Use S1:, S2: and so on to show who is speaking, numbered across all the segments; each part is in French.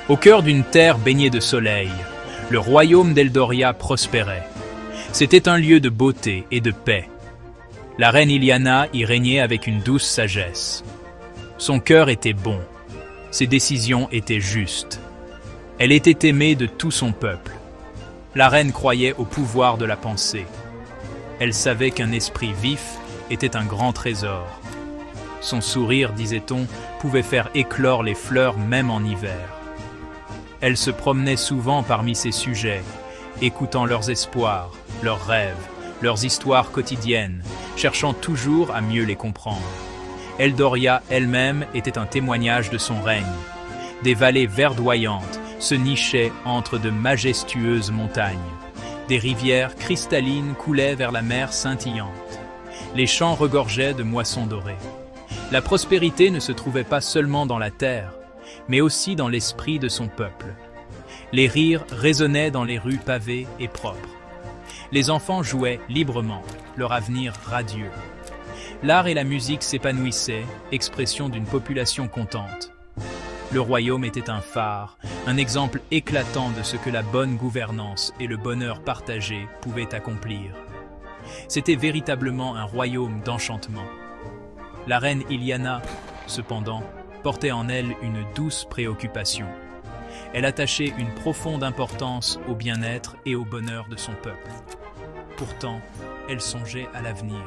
S1: Au cœur d'une terre baignée de soleil, le royaume d'Eldoria prospérait. C'était un lieu de beauté et de paix. La reine Iliana y régnait avec une douce sagesse. Son cœur était bon, ses décisions étaient justes. Elle était aimée de tout son peuple. La reine croyait au pouvoir de la pensée. Elle savait qu'un esprit vif était un grand trésor. Son sourire, disait-on, pouvait faire éclore les fleurs même en hiver. Elle se promenait souvent parmi ses sujets, écoutant leurs espoirs, leurs rêves, leurs histoires quotidiennes, cherchant toujours à mieux les comprendre. Eldoria elle-même était un témoignage de son règne. Des vallées verdoyantes se nichaient entre de majestueuses montagnes. Des rivières cristallines coulaient vers la mer scintillante. Les champs regorgeaient de moissons dorées. La prospérité ne se trouvait pas seulement dans la terre, mais aussi dans l'esprit de son peuple. Les rires résonnaient dans les rues pavées et propres. Les enfants jouaient librement, leur avenir radieux. L'art et la musique s'épanouissaient, expression d'une population contente. Le royaume était un phare, un exemple éclatant de ce que la bonne gouvernance et le bonheur partagé pouvaient accomplir. C'était véritablement un royaume d'enchantement. La reine Iliana, cependant, portait en elle une douce préoccupation. Elle attachait une profonde importance au bien-être et au bonheur de son peuple. Pourtant, elle songeait à l'avenir.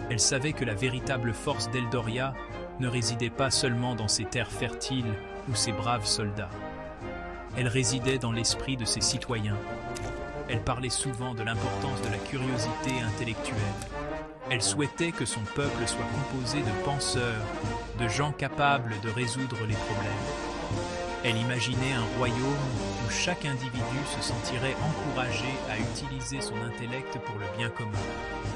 S1: Elle savait que la véritable force d'Eldoria ne résidait pas seulement dans ses terres fertiles ou ses braves soldats. Elle résidait dans l'esprit de ses citoyens. Elle parlait souvent de l'importance de la curiosité intellectuelle. Elle souhaitait que son peuple soit composé de penseurs, de gens capables de résoudre les problèmes. Elle imaginait un royaume où chaque individu se sentirait encouragé à utiliser son intellect pour le bien commun,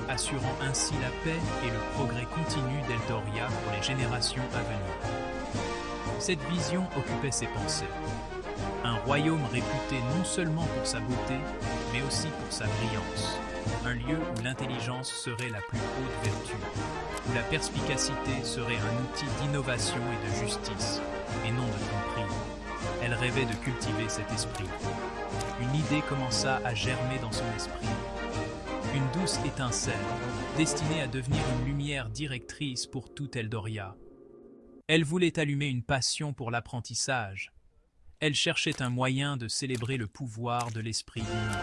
S1: assurant ainsi la paix et le progrès continu d'Eldoria pour les générations à venir. Cette vision occupait ses pensées. Un royaume réputé non seulement pour sa beauté, mais aussi pour sa brillance. Un lieu où l'intelligence serait la plus haute vertu, où la perspicacité serait un outil d'innovation et de justice, et non de tromperie. Elle rêvait de cultiver cet esprit. Une idée commença à germer dans son esprit. Une douce étincelle, destinée à devenir une lumière directrice pour toute Eldoria. Elle voulait allumer une passion pour l'apprentissage. Elle cherchait un moyen de célébrer le pouvoir de l'esprit divin.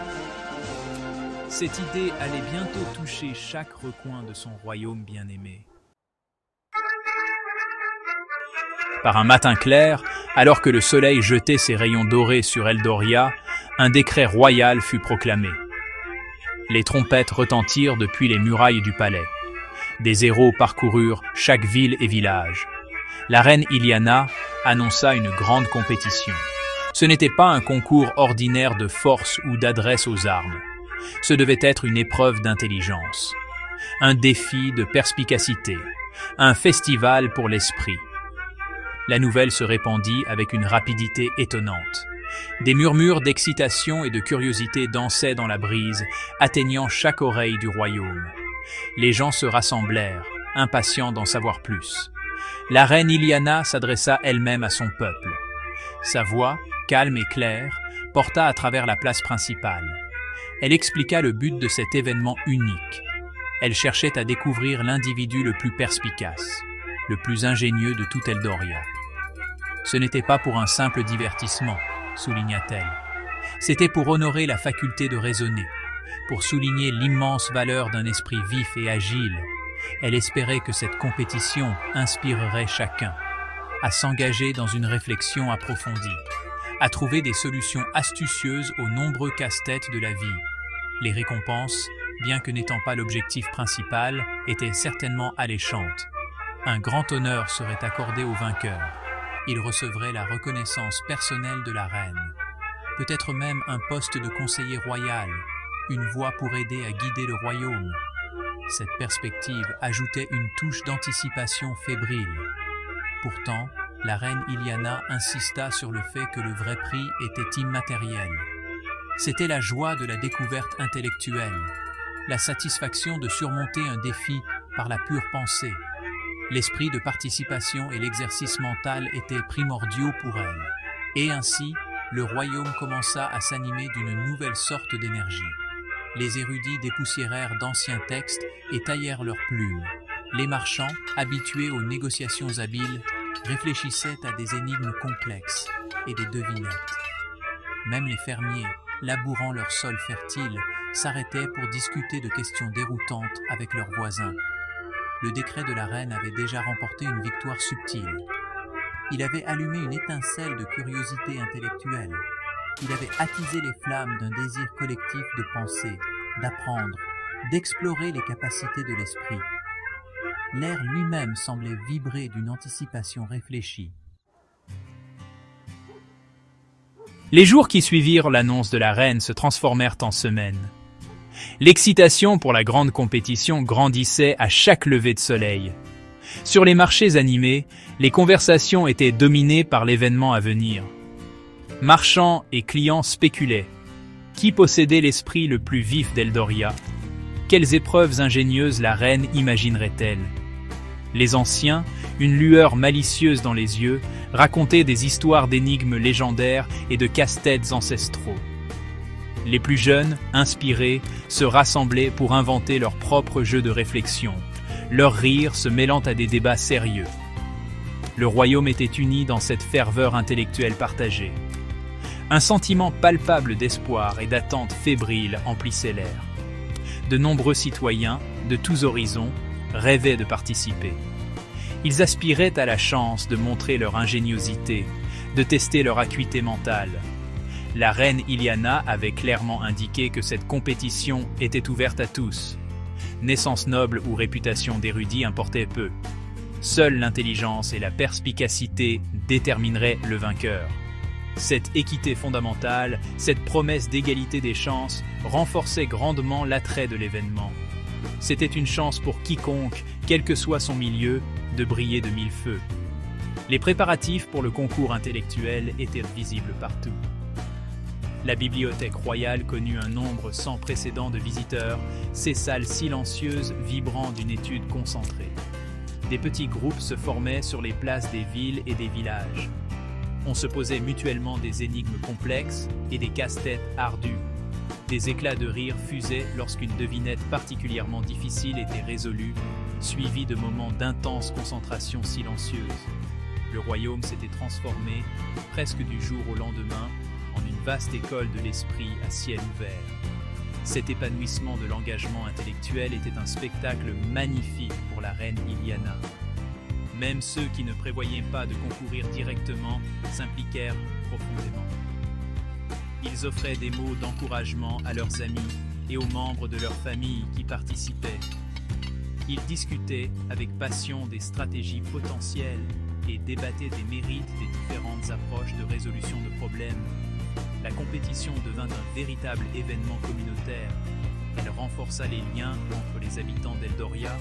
S1: Cette idée allait bientôt toucher chaque recoin de son royaume bien-aimé. Par un matin clair, alors que le soleil jetait ses rayons dorés sur Eldoria, un décret royal fut proclamé. Les trompettes retentirent depuis les murailles du palais. Des héros parcoururent chaque ville et village. La reine Iliana annonça une grande compétition. Ce n'était pas un concours ordinaire de force ou d'adresse aux armes. Ce devait être une épreuve d'intelligence, un défi de perspicacité, un festival pour l'esprit. La nouvelle se répandit avec une rapidité étonnante. Des murmures d'excitation et de curiosité dansaient dans la brise, atteignant chaque oreille du royaume. Les gens se rassemblèrent, impatients d'en savoir plus. La reine Iliana s'adressa elle-même à son peuple. Sa voix, calme et claire, porta à travers la place principale. Elle expliqua le but de cet événement unique. Elle cherchait à découvrir l'individu le plus perspicace, le plus ingénieux de toute Eldoria. Ce n'était pas pour un simple divertissement, souligna-t-elle. C'était pour honorer la faculté de raisonner, pour souligner l'immense valeur d'un esprit vif et agile. Elle espérait que cette compétition inspirerait chacun à s'engager dans une réflexion approfondie, à trouver des solutions astucieuses aux nombreux casse-têtes de la vie. Les récompenses, bien que n'étant pas l'objectif principal, étaient certainement alléchantes. Un grand honneur serait accordé aux vainqueurs. Il recevrait la reconnaissance personnelle de la reine. Peut-être même un poste de conseiller royal, une voix pour aider à guider le royaume. Cette perspective ajoutait une touche d'anticipation fébrile. Pourtant, la reine Iliana insista sur le fait que le vrai prix était immatériel. C'était la joie de la découverte intellectuelle, la satisfaction de surmonter un défi par la pure pensée. L'esprit de participation et l'exercice mental étaient primordiaux pour elle. Et ainsi, le royaume commença à s'animer d'une nouvelle sorte d'énergie. Les érudits dépoussiérèrent d'anciens textes et taillèrent leurs plumes. Les marchands, habitués aux négociations habiles, réfléchissaient à des énigmes complexes et des devinettes. Même les fermiers, labourant leur sol fertile, s'arrêtaient pour discuter de questions déroutantes avec leurs voisins. Le décret de la reine avait déjà remporté une victoire subtile. Il avait allumé une étincelle de curiosité intellectuelle. Il avait attisé les flammes d'un désir collectif de penser, d'apprendre, d'explorer les capacités de l'esprit. L'air lui-même semblait vibrer d'une anticipation réfléchie. Les jours qui suivirent l'annonce de la reine se transformèrent en semaines. L'excitation pour la grande compétition grandissait à chaque lever de soleil. Sur les marchés animés, les conversations étaient dominées par l'événement à venir. Marchands et clients spéculaient. Qui possédait l'esprit le plus vif d'Eldoria? Quelles épreuves ingénieuses la reine imaginerait-elle? Les anciens, une lueur malicieuse dans les yeux, racontaient des histoires d'énigmes légendaires et de casse-têtes ancestraux. Les plus jeunes, inspirés, se rassemblaient pour inventer leur propre jeu de réflexion, leurs rires se mêlant à des débats sérieux. Le royaume était uni dans cette ferveur intellectuelle partagée. Un sentiment palpable d'espoir et d'attente fébrile emplissait l'air. De nombreux citoyens, de tous horizons, rêvaient de participer. Ils aspiraient à la chance de montrer leur ingéniosité, de tester leur acuité mentale. La reine Iliana avait clairement indiqué que cette compétition était ouverte à tous. Naissance noble ou réputation d'érudit importait peu. Seule l'intelligence et la perspicacité détermineraient le vainqueur. Cette équité fondamentale, cette promesse d'égalité des chances, renforçait grandement l'attrait de l'événement. C'était une chance pour quiconque, quel que soit son milieu, de briller de mille feux. Les préparatifs pour le concours intellectuel étaient visibles partout. La bibliothèque royale connut un nombre sans précédent de visiteurs, ces salles silencieuses vibrant d'une étude concentrée. Des petits groupes se formaient sur les places des villes et des villages. On se posait mutuellement des énigmes complexes et des casse-têtes ardus. Des éclats de rire fusaient lorsqu'une devinette particulièrement difficile était résolue, suivie de moments d'intense concentration silencieuse. Le royaume s'était transformé, presque du jour au lendemain, en une vaste école de l'esprit à ciel ouvert. Cet épanouissement de l'engagement intellectuel était un spectacle magnifique pour la reine Iliana. Même ceux qui ne prévoyaient pas de concourir directement s'impliquèrent profondément. Ils offraient des mots d'encouragement à leurs amis et aux membres de leur famille qui participaient. Ils discutaient avec passion des stratégies potentielles et débattaient des mérites des différentes approches de résolution de problèmes. La compétition devint un véritable événement communautaire. Elle renforça les liens entre les habitants d'Eldoria.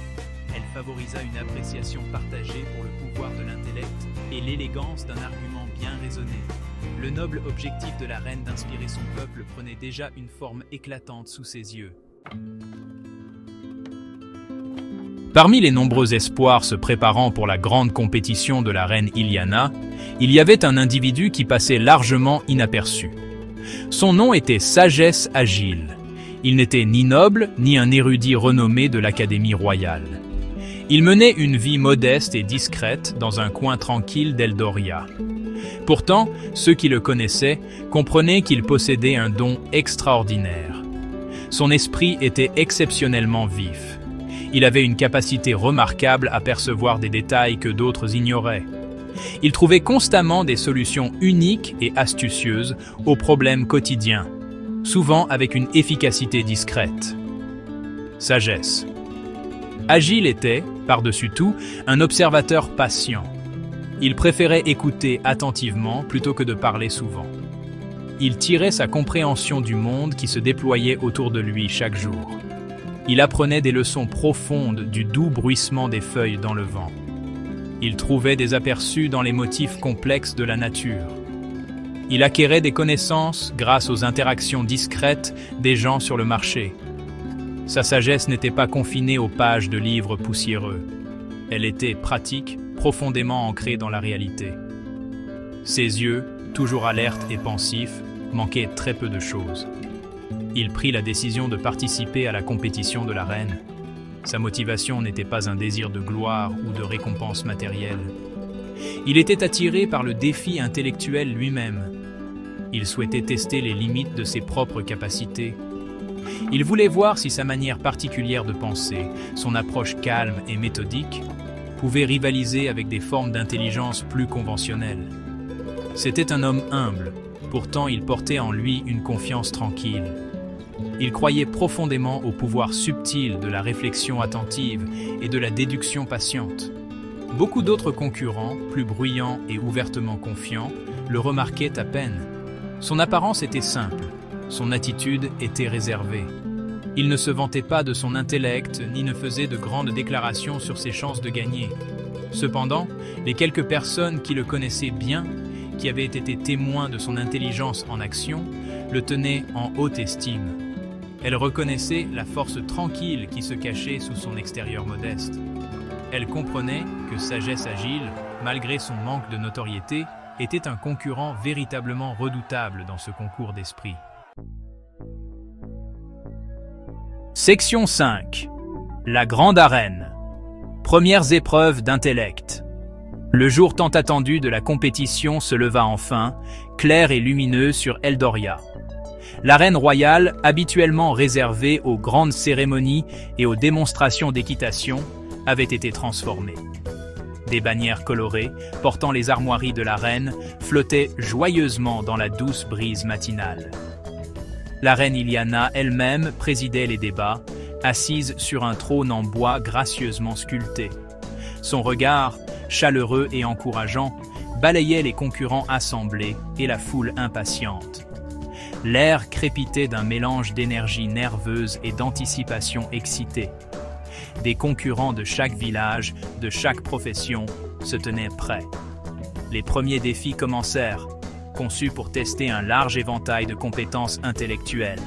S1: Elle favorisa une appréciation partagée pour le pouvoir de l'intellect et l'élégance d'un argument bien raisonné. Le noble objectif de la reine d'inspirer son peuple prenait déjà une forme éclatante sous ses yeux. Parmi les nombreux espoirs se préparant pour la grande compétition de la reine Iliana, il y avait un individu qui passait largement inaperçu. Son nom était Sagesse Agile. Il n'était ni noble, ni un érudit renommé de l'Académie royale. Il menait une vie modeste et discrète dans un coin tranquille d'Eldoria. Pourtant, ceux qui le connaissaient comprenaient qu'il possédait un don extraordinaire. Son esprit était exceptionnellement vif. Il avait une capacité remarquable à percevoir des détails que d'autres ignoraient. Il trouvait constamment des solutions uniques et astucieuses aux problèmes quotidiens, souvent avec une efficacité discrète. Sagesse. Agile était, par-dessus tout, un observateur patient. Il préférait écouter attentivement plutôt que de parler souvent. Il tirait sa compréhension du monde qui se déployait autour de lui chaque jour. Il apprenait des leçons profondes du doux bruissement des feuilles dans le vent. Il trouvait des aperçus dans les motifs complexes de la nature. Il acquérait des connaissances grâce aux interactions discrètes des gens sur le marché. Sa sagesse n'était pas confinée aux pages de livres poussiéreux. Elle était pratique, profondément ancrée dans la réalité. Ses yeux, toujours alerte et pensif, manquait très peu de choses. Il prit la décision de participer à la compétition de la reine. Sa motivation n'était pas un désir de gloire ou de récompense matérielle. Il était attiré par le défi intellectuel lui-même. Il souhaitait tester les limites de ses propres capacités. Il voulait voir si sa manière particulière de penser, son approche calme et méthodique, pouvait rivaliser avec des formes d'intelligence plus conventionnelles. C'était un homme humble, pourtant il portait en lui une confiance tranquille. Il croyait profondément au pouvoir subtil de la réflexion attentive et de la déduction patiente. Beaucoup d'autres concurrents, plus bruyants et ouvertement confiants, le remarquaient à peine. Son apparence était simple, son attitude était réservée. Il ne se vantait pas de son intellect ni ne faisait de grandes déclarations sur ses chances de gagner. Cependant, les quelques personnes qui le connaissaient bien, qui avaient été témoins de son intelligence en action, le tenaient en haute estime. Elles reconnaissaient la force tranquille qui se cachait sous son extérieur modeste. Elles comprenaient que Sagesse Agile, malgré son manque de notoriété, était un concurrent véritablement redoutable dans ce concours d'esprit. Section 5. La grande arène. Premières épreuves d'intellect. Le jour tant attendu de la compétition se leva enfin, clair et lumineux sur Eldoria. L'arène royale, habituellement réservée aux grandes cérémonies et aux démonstrations d'équitation, avait été transformée. Des bannières colorées, portant les armoiries de la reine, flottaient joyeusement dans la douce brise matinale. La reine Iliana elle-même présidait les débats, assise sur un trône en bois gracieusement sculpté. Son regard, chaleureux et encourageant, balayait les concurrents assemblés et la foule impatiente. L'air crépitait d'un mélange d'énergie nerveuse et d'anticipation excitée. Des concurrents de chaque village, de chaque profession, se tenaient prêts. Les premiers défis commencèrent, conçus pour tester un large éventail de compétences intellectuelles.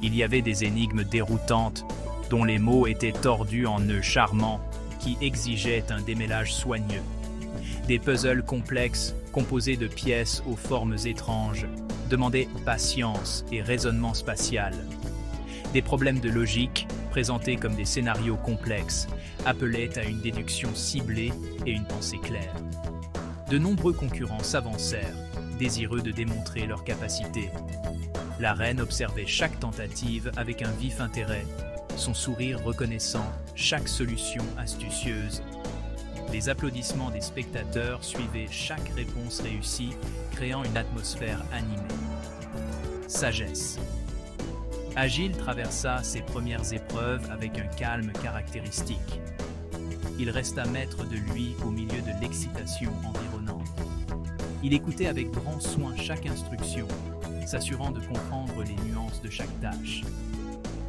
S1: Il y avait des énigmes déroutantes, dont les mots étaient tordus en nœuds charmants, qui exigeaient un démêlage soigneux. Des puzzles complexes, composés de pièces aux formes étranges, demandaient patience et raisonnement spatial. Des problèmes de logique, présentés comme des scénarios complexes, appelaient à une déduction ciblée et une pensée claire. De nombreux concurrents s'avancèrent, désireux de démontrer leurs capacités. La reine observait chaque tentative avec un vif intérêt, son sourire reconnaissant chaque solution astucieuse. Les applaudissements des spectateurs suivaient chaque réponse réussie, créant une atmosphère animée. Sagesse. Agile traversa ses premières épreuves avec un calme caractéristique. Il resta maître de lui au milieu de l'excitation environnante. Il écoutait avec grand soin chaque instruction, s'assurant de comprendre les nuances de chaque tâche.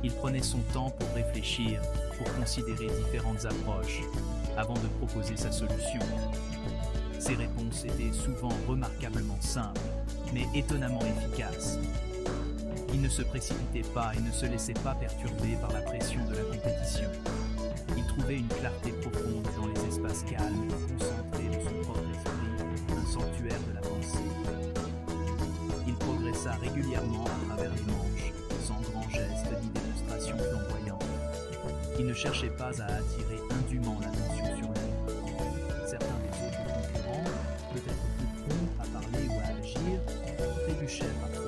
S1: Il prenait son temps pour réfléchir, pour considérer différentes approches, avant de proposer sa solution. Ses réponses étaient souvent remarquablement simples, mais étonnamment efficaces. Il ne se précipitait pas et ne se laissait pas perturber par la pression de la compétition. Il trouvait une clarté profonde dans les espaces calmes et concentrés de son propre esprit, un sanctuaire de la pensée. Il progressa régulièrement à travers les manches, sans grands gestes ni démonstrations flamboyantes. Il ne cherchait pas à attirer indûment l'attention sur lui. Certains des autres concurrents, peut-être plus prompts à parler ou à agir, trébuchaient parfois.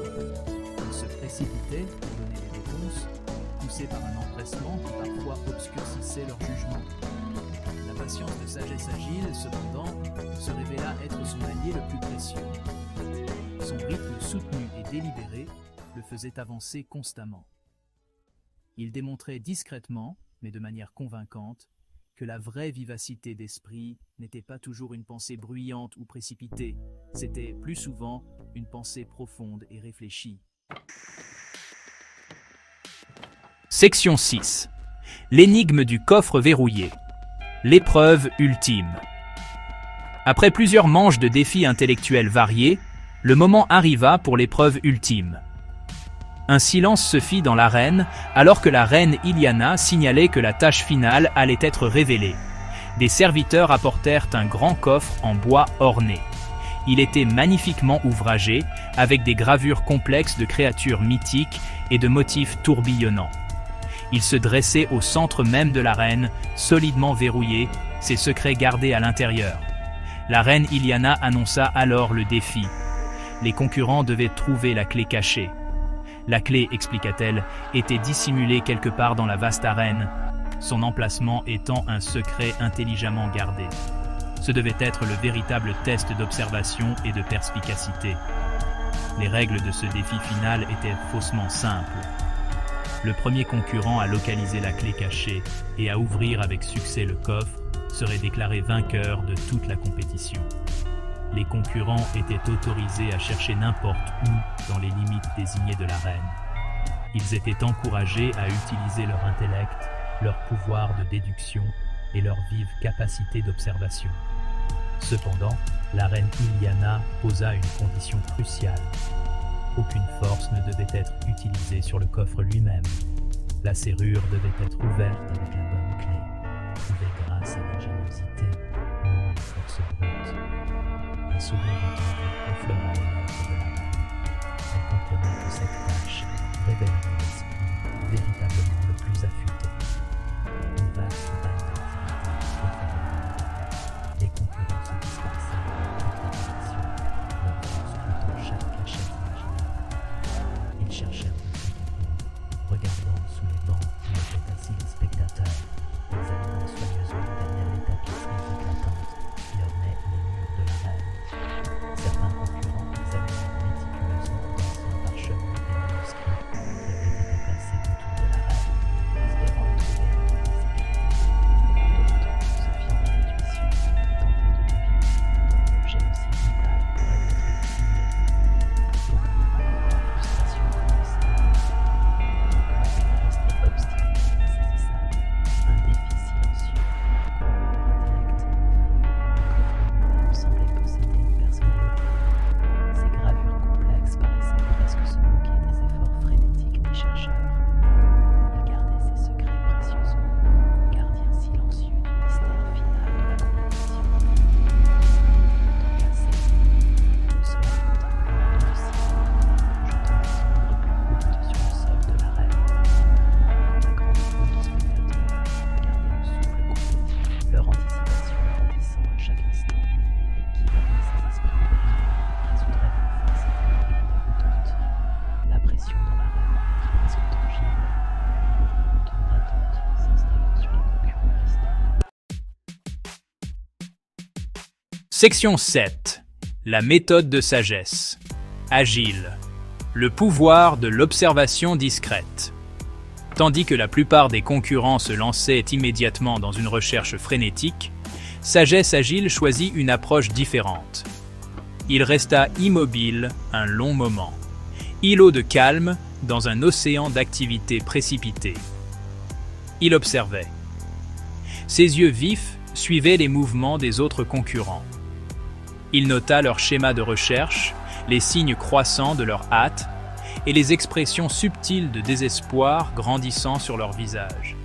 S1: Ils se précipitaient pour donner des réponses, poussés par un empressement qui parfois obscurcissait leur jugement. La patience de Sagesse Agile, cependant, se révéla être son allié le plus précieux. Son rythme soutenu et délibéré le faisait avancer constamment. Il démontrait discrètement, mais de manière convaincante, que la vraie vivacité d'esprit n'était pas toujours une pensée bruyante ou précipitée, c'était plus souvent une pensée profonde et réfléchie. Section 6. L'énigme du coffre verrouillé. L'épreuve ultime. Après plusieurs manches de défis intellectuels variés, le moment arriva pour l'épreuve ultime. Un silence se fit dans l'arène alors que la reine Iliana signalait que la tâche finale allait être révélée. Des serviteurs apportèrent un grand coffre en bois orné. Il était magnifiquement ouvragé, avec des gravures complexes de créatures mythiques et de motifs tourbillonnants. Il se dressait au centre même de l'arène, solidement verrouillé, ses secrets gardés à l'intérieur. La reine Iliana annonça alors le défi. Les concurrents devaient trouver la clé cachée. La clé, expliqua-t-elle, était dissimulée quelque part dans la vaste arène, son emplacement étant un secret intelligemment gardé. Ce devait être le véritable test d'observation et de perspicacité. Les règles de ce défi final étaient faussement simples. Le premier concurrent à localiser la clé cachée et à ouvrir avec succès le coffre serait déclaré vainqueur de toute la compétition. Les concurrents étaient autorisés à chercher n'importe où dans les limites désignées de l'arène. Ils étaient encouragés à utiliser leur intellect, leur pouvoir de déduction et leur vive capacité d'observation. Cependant, la reine Iliana posa une condition cruciale. Aucune force ne devait être utilisée sur le coffre lui-même. La serrure devait être ouverte avec la bonne clé, trouvée grâce à l'ingéniosité, non à la force brute. Un sourire étendu effleura les lèvres de la reine. Elle comprenait que cette tâche révélerait l'esprit véritablement le plus affûté. Une vaste bande d'activité préférée. Les concurrents se dispersèrent dans toute la direction, leur scrutant chaque cachette imaginable. Ils cherchèrent de tout en haut, regardant sous les bancs où étaient assis les spectateurs, examinant soigneusement derrière les tapisseries éclatantes qui ornaient les murs de l'arène. Certains concurrents examinèrent méticuleusement d'anciens parchemins et manuscrits qui avaient été placés autour de l'arène, espérant y trouver un secret. D'autres, se fiant à l'intuition, tentaient de deviner un objet aussi vital pourrait être dissimulé. Beaucoup, la frustration commença. La clé restait obstinée et insaisissable, un défi silencieux, indirect. Le coffre lui-même semblait posséder une personnalité. Ses gravures complexes paraissaient presque se moquer des efforts frénétiques des chercheurs. Il gardait ses secrets précieusement, gardien silencieux du mystère final de la compétition. Le temps passait. Le soleil contemplait le ciel, jetant les ombres plus courtes sur le sol de l'arène. La grande foule de spectateurs gardait le souffle coupé, leur anticipation grandissant à chaque instant. Qui parmi ces esprits perdus résoudrait enfin cette énigme déroutante? La pression dans l'arène était presque tangible. Une forme d'attente s'installant sur les concurrents restants. Section 7. La méthode de sagesse. Agile. Le pouvoir de l'observation discrète. Tandis que la plupart des concurrents se lançaient immédiatement dans une recherche frénétique, Sagesse Agile choisit une approche différente. Il resta immobile un long moment, îlot de calme dans un océan d'activité précipitée. Il observait. Ses yeux vifs suivaient les mouvements des autres concurrents. Il nota leur schéma de recherche, les signes croissants de leur hâte et les expressions subtiles de désespoir grandissant sur leur visage.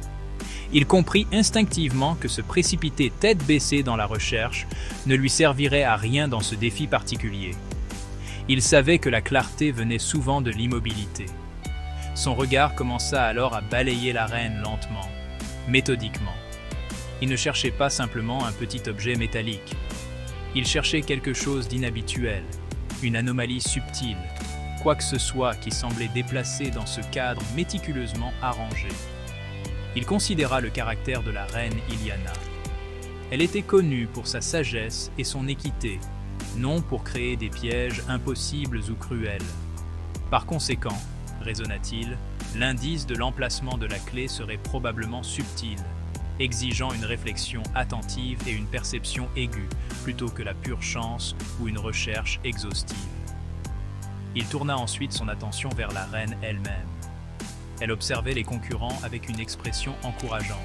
S1: Il comprit instinctivement que se précipiter tête baissée dans la recherche ne lui servirait à rien dans ce défi particulier. Il savait que la clarté venait souvent de l'immobilité. Son regard commença alors à balayer l'arène lentement, méthodiquement. Il ne cherchait pas simplement un petit objet métallique. Il cherchait quelque chose d'inhabituel, une anomalie subtile, quoi que ce soit qui semblait déplacé dans ce cadre méticuleusement arrangé. Il considéra le caractère de la reine Iliana. Elle était connue pour sa sagesse et son équité, non pour créer des pièges impossibles ou cruels. Par conséquent, raisonna-t-il, l'indice de l'emplacement de la clé serait probablement subtil, exigeant une réflexion attentive et une perception aiguë, plutôt que la pure chance ou une recherche exhaustive. Il tourna ensuite son attention vers la reine elle-même. Elle observait les concurrents avec une expression encourageante.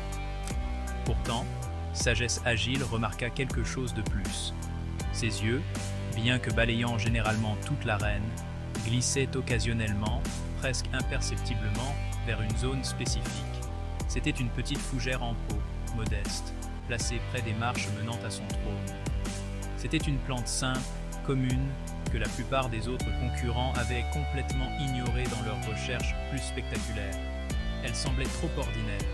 S1: Pourtant, Sagesse Agile remarqua quelque chose de plus. Ses yeux, bien que balayant généralement toute l'arène, glissaient occasionnellement, presque imperceptiblement, vers une zone spécifique. C'était une petite fougère en pot, modeste, placée près des marches menant à son trône. C'était une plante simple, commune que la plupart des autres concurrents avaient complètement ignorée dans leurs recherches plus spectaculaires. Elle semblait trop ordinaire,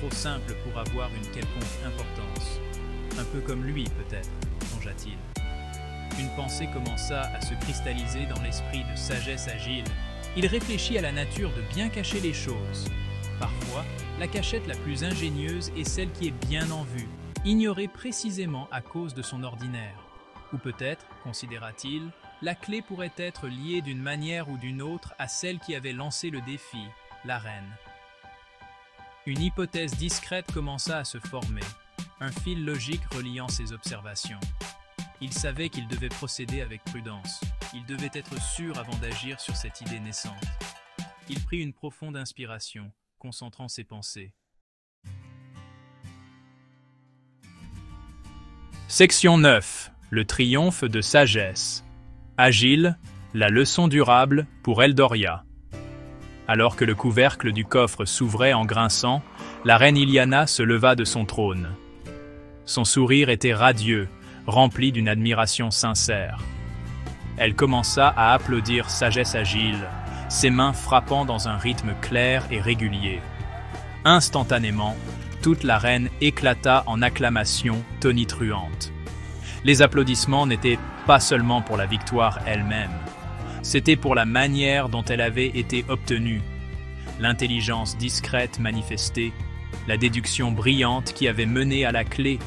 S1: trop simple pour avoir une quelconque importance. Un peu comme lui, peut-être, songea-t-il. Une pensée commença à se cristalliser dans l'esprit de Sagesse Agile. Il réfléchit à la nature de bien cacher les choses. Parfois, la cachette la plus ingénieuse est celle qui est bien en vue, ignorée précisément à cause de son ordinaire. Ou peut-être, considéra-t-il, la clé pourrait être liée d'une manière ou d'une autre à celle qui avait lancé le défi, la reine. Une hypothèse discrète commença à se former, un fil logique reliant ses observations. Il savait qu'il devait procéder avec prudence. Il devait être sûr avant d'agir sur cette idée naissante. Il prit une profonde inspiration, concentrant ses pensées. Section 9. Le triomphe de Sagesse. Agile, la leçon durable pour Eldoria. Alors que le couvercle du coffre s'ouvrait en grinçant, la reine Iliana se leva de son trône. Son sourire était radieux, rempli d'une admiration sincère. Elle commença à applaudir Sagesse Agile, ses mains frappant dans un rythme clair et régulier. Instantanément, toute l'arène éclata en acclamations tonitruantes. Les applaudissements n'étaient pas seulement pour la victoire elle-même, c'était pour la manière dont elle avait été obtenue, l'intelligence discrète manifestée, la déduction brillante qui avait mené à la clé.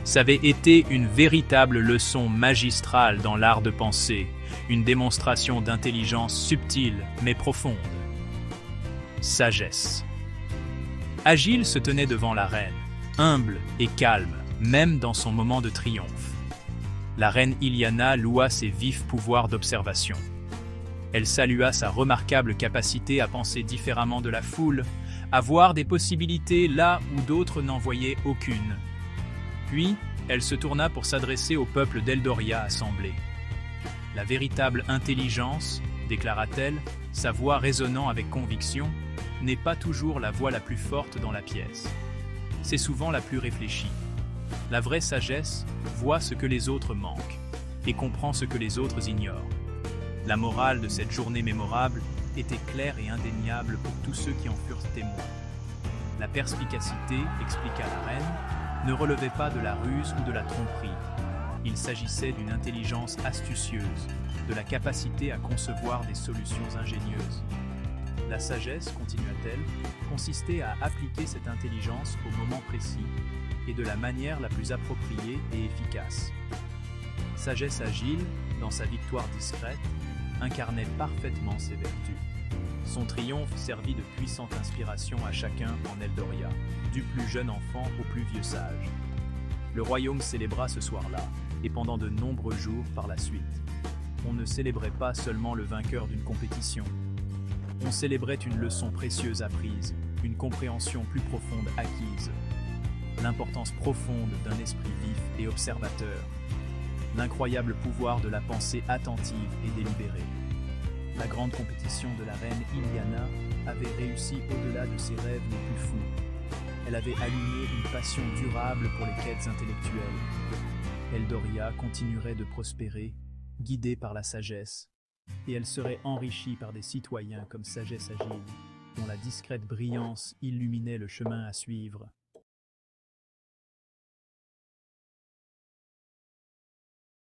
S1: Ça avait été une véritable leçon magistrale dans l'art de penser, une démonstration d'intelligence subtile mais profonde. Sagesse. Agile se tenait devant la reine, humble et calme, même dans son moment de triomphe. La reine Iliana loua ses vifs pouvoirs d'observation. Elle salua sa remarquable capacité à penser différemment de la foule, à voir des possibilités là où d'autres n'en voyaient aucune. Puis, elle se tourna pour s'adresser au peuple d'Eldoria assemblé. La véritable intelligence, déclara-t-elle, sa voix résonnant avec conviction, n'est pas toujours la voix la plus forte dans la pièce. C'est souvent la plus réfléchie. La vraie sagesse voit ce que les autres manquent et comprend ce que les autres ignorent. La morale de cette journée mémorable était claire et indéniable pour tous ceux qui en furent témoins. La perspicacité, expliqua la reine, ne relevait pas de la ruse ou de la tromperie. Il s'agissait d'une intelligence astucieuse, de la capacité à concevoir des solutions ingénieuses. La sagesse, continua-t-elle, consistait à appliquer cette intelligence au moment précis et de la manière la plus appropriée et efficace. Sagesse Agile, dans sa victoire discrète, incarnait parfaitement ses vertus. Son triomphe servit de puissante inspiration à chacun en Eldoria, du plus jeune enfant au plus vieux sage. Le royaume célébra ce soir-là, et pendant de nombreux jours par la suite. On ne célébrait pas seulement le vainqueur d'une compétition. On célébrait une leçon précieuse apprise, une compréhension plus profonde acquise, l'importance profonde d'un esprit vif et observateur, l'incroyable pouvoir de la pensée attentive et délibérée. La grande compétition de la reine Iliana avait réussi au-delà de ses rêves les plus fous. Elle avait allumé une passion durable pour les quêtes intellectuelles. Eldoria continuerait de prospérer, guidée par la sagesse, et elle serait enrichie par des citoyens comme Sagesse Agile, dont la discrète brillance illuminait le chemin à suivre.